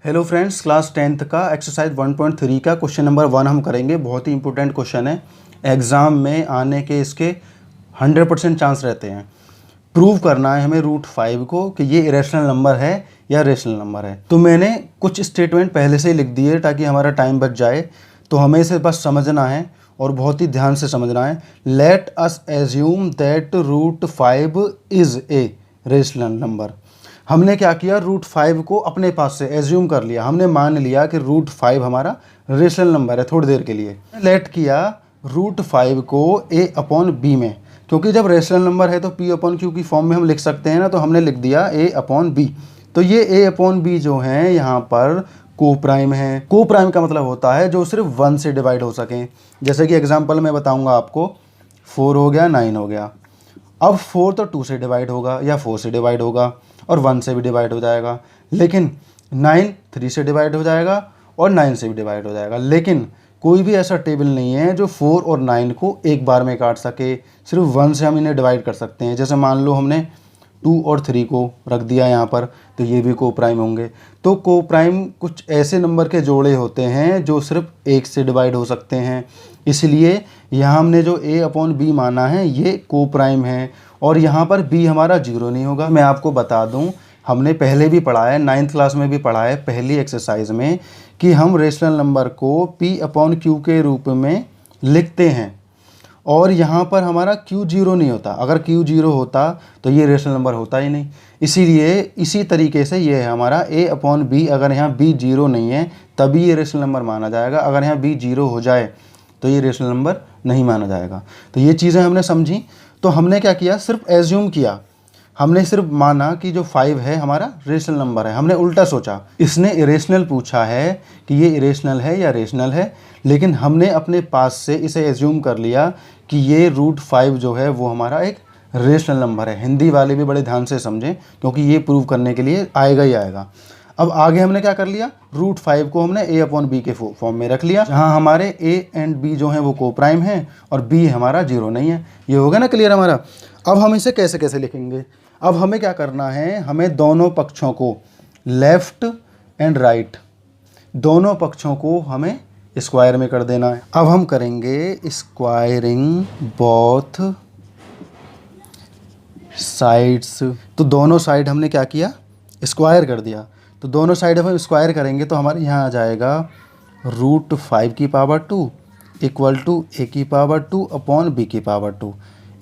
Hello friends, class 10th का exercise 1.3 का question number 1 हम करेंगे। बहुत ही इंपॉर्टेंट क्वेश्चन है, एग्ज़ाम में आने के इसके 100% चांस रहते हैं। प्रूव करना है हमें रूट 5 को कि ये इरेशनल नंबर है या रेशनल नंबर है। तो मैंने कुछ स्टेटमेंट पहले से ही लिख दिए ताकि हमारा टाइम बच जाए। तो हमें इसे बस समझना है और बहुत ही ध्यान से समझना है। Let us assume that root 5 is a rational number. हमने क्या किया, रूट 5 को अपने पास से एज्यूम कर लिया। हमने मान लिया कि रूट 5 हमारा रेशनल नंबर है थोड़ी देर के लिए। लेट किया रूट 5 को a अपॉन बी में, क्योंकि जब रेशनल नंबर है तो p अपॉन क्यू की फॉर्म में हम लिख सकते हैं ना, तो हमने लिख दिया a अपॉन बी। तो ये a अपॉन बी जो है यहाँ पर को प्राइम है। को प्राइम का मतलब होता है जो सिर्फ 1 से डिवाइड हो सकें। जैसे कि एग्जाम्पल मैं बताऊँगा आपको, 4 हो गया, 9 हो गया। अब 4 तो 2 से डिवाइड होगा या 4 से डिवाइड होगा और 1 से भी डिवाइड हो जाएगा, लेकिन 9 3 से डिवाइड हो जाएगा और 9 से भी डिवाइड हो जाएगा। लेकिन कोई भी ऐसा टेबल नहीं है जो 4 और 9 को एक बार में काट सके। सिर्फ 1 से हम इन्हें डिवाइड कर सकते हैं। जैसे मान लो हमने 2 और 3 को रख दिया यहाँ पर, तो ये भी को प्राइम होंगे। तो को प्राइम कुछ ऐसे नंबर के जोड़े होते हैं जो सिर्फ 1 से डिवाइड हो सकते हैं। इसलिए यहाँ हमने जो a अपॉन बी माना है ये को प्राइम है, और यहाँ पर b हमारा 0 नहीं होगा। मैं आपको बता दूँ, हमने पहले भी पढ़ा है, 9th क्लास में भी पढ़ा है पहली एक्सरसाइज में, कि हम रेशनल नंबर को p अपॉन क्यू के रूप में लिखते हैं। और यहाँ पर हमारा q 0 नहीं होता। अगर q 0 होता तो ये रेशनल नंबर होता ही नहीं। इसीलिए इसी तरीके से ये है हमारा a अपॉन बी। अगर यहाँ b 0 नहीं है तभी ये रेशनल नंबर माना जाएगा। अगर यहाँ b 0 हो जाए तो ये रेशनल नंबर नहीं माना जाएगा। तो ये चीज़ें हमने समझी। तो हमने क्या किया, सिर्फ एज्यूम किया। हमने सिर्फ माना कि जो 5 है हमारा रेशनल नंबर है। हमने उल्टा सोचा, इसने इरेशनल पूछा है कि ये इरेशनल है या रेशनल है, लेकिन हमने अपने पास से इसे एज्यूम कर लिया कि ये रूट 5 जो है वो हमारा एक रेशनल नंबर है। हिंदी वाले भी बड़े ध्यान से समझें, क्योंकि ये प्रूव करने के लिए आएगा ही आएगा। अब आगे हमने क्या कर लिया, रूट 5 को हमने a अपॉन बी के फॉर्म में रख लिया, जहाँ हमारे a एंड b जो हैं वो को प्राइम हैं और b हमारा 0 नहीं है। ये होगा ना क्लियर हमारा। अब हम इसे कैसे कैसे लिखेंगे। अब हमें क्या करना है, हमें दोनों पक्षों को, लेफ्ट एंड राइट, दोनों पक्षों को हमें स्क्वायर में कर देना है। अब हम करेंगे स्क्वायरिंग बोथ साइड्स। तो दोनों साइड हमने क्या किया, स्क्वायर कर दिया। तो दोनों साइड हम स्क्वायर करेंगे तो हमारे यहाँ आ जाएगा रूट 5 की पावर 2 इक्वल टू a की पावर 2 अपॉन b की पावर 2।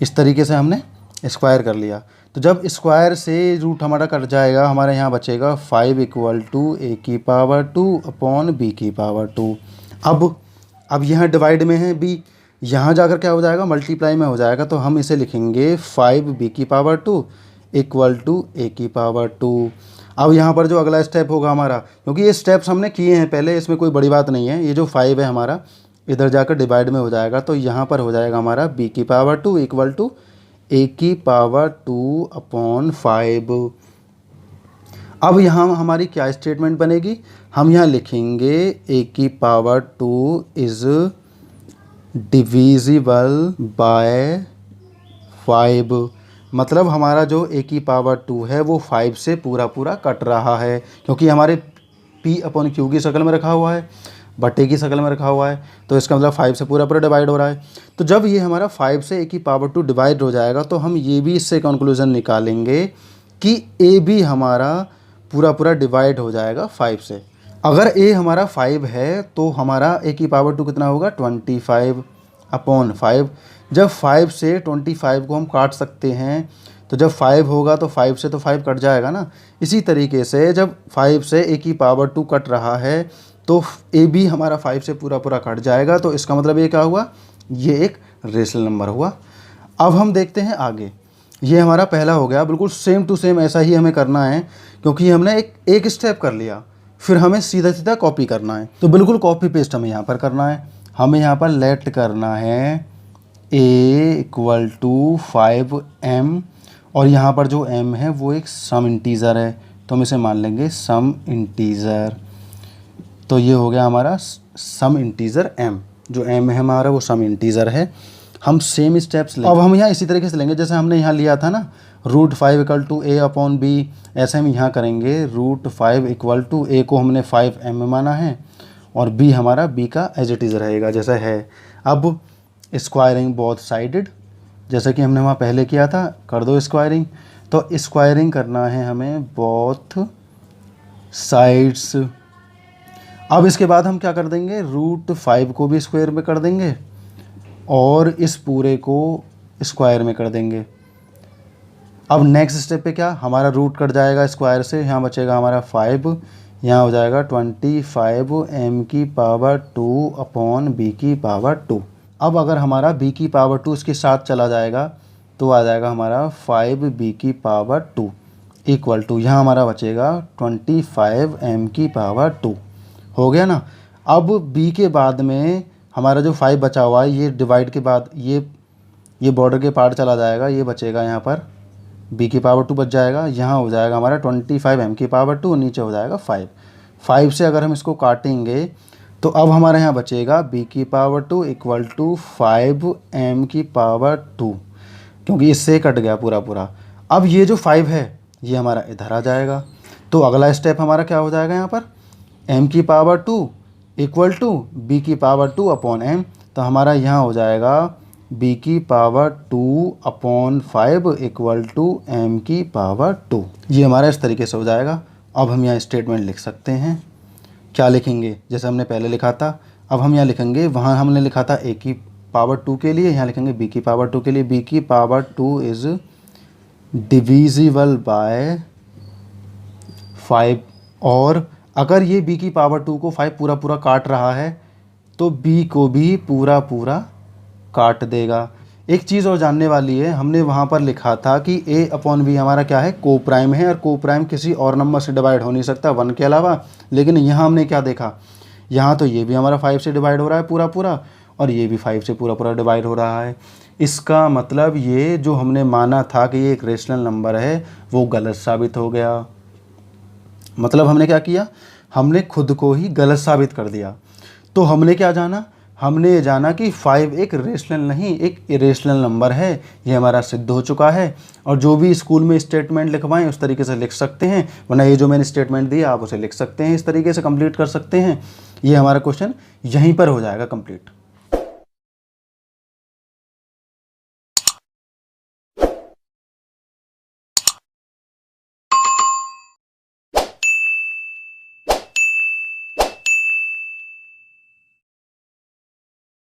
इस तरीके से हमने स्क्वायर कर लिया। तो जब स्क्वायर से रूट हमारा कट जाएगा, हमारे यहाँ बचेगा 5 इक्वल टू a की पावर 2 अपॉन b की पावर 2। अब यहाँ डिवाइड में है b, यहाँ जाकर क्या हो जाएगा, मल्टीप्लाई में हो जाएगा। तो हम इसे लिखेंगे 5b की पावर 2 इक्वल टू a की पावर 2। अब यहाँ पर जो अगला स्टेप होगा हमारा, क्योंकि ये स्टेप्स हमने किए हैं पहले, इसमें कोई बड़ी बात नहीं है। ये जो 5 है हमारा इधर जाकर डिवाइड में हो जाएगा, तो यहाँ पर हो जाएगा हमारा b की पावर 2 इक्वल टू a की पावर 2 अपॉन 5। अब यहाँ हमारी क्या स्टेटमेंट बनेगी, हम यहाँ लिखेंगे a की पावर 2 इज़ डिविजिबल बाय 5। मतलब हमारा जो a की पावर 2 है वो 5 से पूरा पूरा कट रहा है, क्योंकि हमारे p अपॉन क्यू की शक्ल में रखा हुआ है, बटे की शक्ल में रखा हुआ है। तो इसका मतलब 5 से पूरा पूरा डिवाइड हो रहा है। तो जब ये हमारा 5 से a की पावर 2 डिवाइड हो जाएगा, तो हम ये भी इससे कंक्लूजन निकालेंगे कि a भी हमारा पूरा पूरा डिवाइड हो जाएगा 5 से। अगर a हमारा 5 है तो हमारा a की पावर 2 कितना होगा, 25 अपॉन 5। जब 5 से 25 को हम काट सकते हैं, तो जब 5 होगा तो 5 से तो 5 कट जाएगा ना। इसी तरीके से जब 5 से a की पावर 2 कट रहा है तो a भी हमारा 5 से पूरा पूरा कट जाएगा। तो इसका मतलब ये क्या हुआ, ये एक रेशनल नंबर हुआ। अब हम देखते हैं आगे। ये हमारा पहला हो गया, बिल्कुल सेम टू सेम ऐसा ही हमें करना है, क्योंकि हमने एक स्टेप कर लिया, फिर हमें सीधा सीधा कॉपी करना है। तो बिल्कुल कॉपी पेस्ट हमें यहाँ पर करना है। हमें यहाँ पर लेट करना है a इक्वल टू 5m, और यहाँ पर जो m है वो एक सम इंटीज़र है, तो हम इसे मान लेंगे सम इंटीज़र। तो ये हो गया हमारा सम इंटीज़र m। जो m है हमारा वो सम इंटीज़र है। हम सेम स्टेप्स लेंगे। अब हम यहाँ इसी तरीके से लेंगे जैसे हमने यहाँ लिया था ना, √5 इक्वल टू a/b, ऐसे हम यहाँ करेंगे। √5 इक्वल टू a को हमने 5m में माना है और b हमारा b का एज इट इज़ रहेगा जैसा है। अब स्क्वायरिंग बोथ साइडेड, जैसे कि हमने वहाँ पहले किया था, कर दो स्क्वायरिंग। तो स्क्वायरिंग करना है हमें बोथ साइड्स। अब इसके बाद हम क्या कर देंगे, √5 को भी स्क्वायर में कर देंगे और इस पूरे को स्क्वायर में कर देंगे। अब नेक्स्ट स्टेप पे क्या, हमारा रूट कट जाएगा स्क्वायर से, यहाँ बचेगा हमारा 5, यहाँ हो जाएगा 25m⁻²/b²। अब अगर हमारा b² इसके साथ चला जाएगा तो आ जाएगा हमारा 5b² इक्वल टू, यहाँ हमारा बचेगा 25m²। हो गया ना। अब b के बाद में हमारा जो 5 बचा हुआ है, ये डिवाइड के बाद ये बॉर्डर के पार्ट चला जाएगा, ये बचेगा यहाँ पर b² बच जाएगा। यहाँ हो जाएगा हमारा 25m², नीचे हो जाएगा 5 से अगर हम इसको काटेंगे तो अब हमारे यहाँ बचेगा b² इक्वल टू 5m², क्योंकि इससे कट गया पूरा। अब ये जो 5 है ये हमारा इधर आ जाएगा। तो अगला स्टेप हमारा क्या हो जाएगा, यहाँ पर m² इक्वल टू b²/m। तो हमारा यहाँ हो जाएगा b²/5 इक्वल टू m²। ये हमारा इस तरीके से हो जाएगा। अब हम यहाँ स्टेटमेंट लिख सकते हैं। क्या लिखेंगे, जैसे हमने पहले लिखा था, अब हम यहाँ लिखेंगे, वहाँ हमने लिखा था a² के लिए, यहाँ लिखेंगे b² के लिए। b² इज़ डिविजिबल बाय 5, और अगर ये b² को 5 पूरा काट रहा है तो b को भी पूरा काट देगा। एक चीज़ और जानने वाली है, हमने वहाँ पर लिखा था कि a/b हमारा क्या है, को प्राइम है, और को प्राइम किसी और नंबर से डिवाइड हो नहीं सकता 1 के अलावा। लेकिन यहाँ हमने क्या देखा, यहाँ तो ये भी हमारा 5 से डिवाइड हो रहा है पूरा, और ये भी 5 से पूरा डिवाइड हो रहा है। इसका मतलब ये जो हमने माना था कि ये एक रेशनल नंबर है वो गलत साबित हो गया। मतलब हमने क्या किया, हमने खुद को ही गलत साबित कर दिया। तो हमने क्या जाना, हमने ये जाना कि 5 एक रेशनल नहीं, एक इरेशनल नंबर है। ये हमारा सिद्ध हो चुका है। और जो भी स्कूल में स्टेटमेंट लिखवाएं उस तरीके से लिख सकते हैं, वरना ये जो मैंने स्टेटमेंट दिया आप उसे लिख सकते हैं, इस तरीके से कंप्लीट कर सकते हैं। ये हमारा क्वेश्चन यहीं पर हो जाएगा कंप्लीट।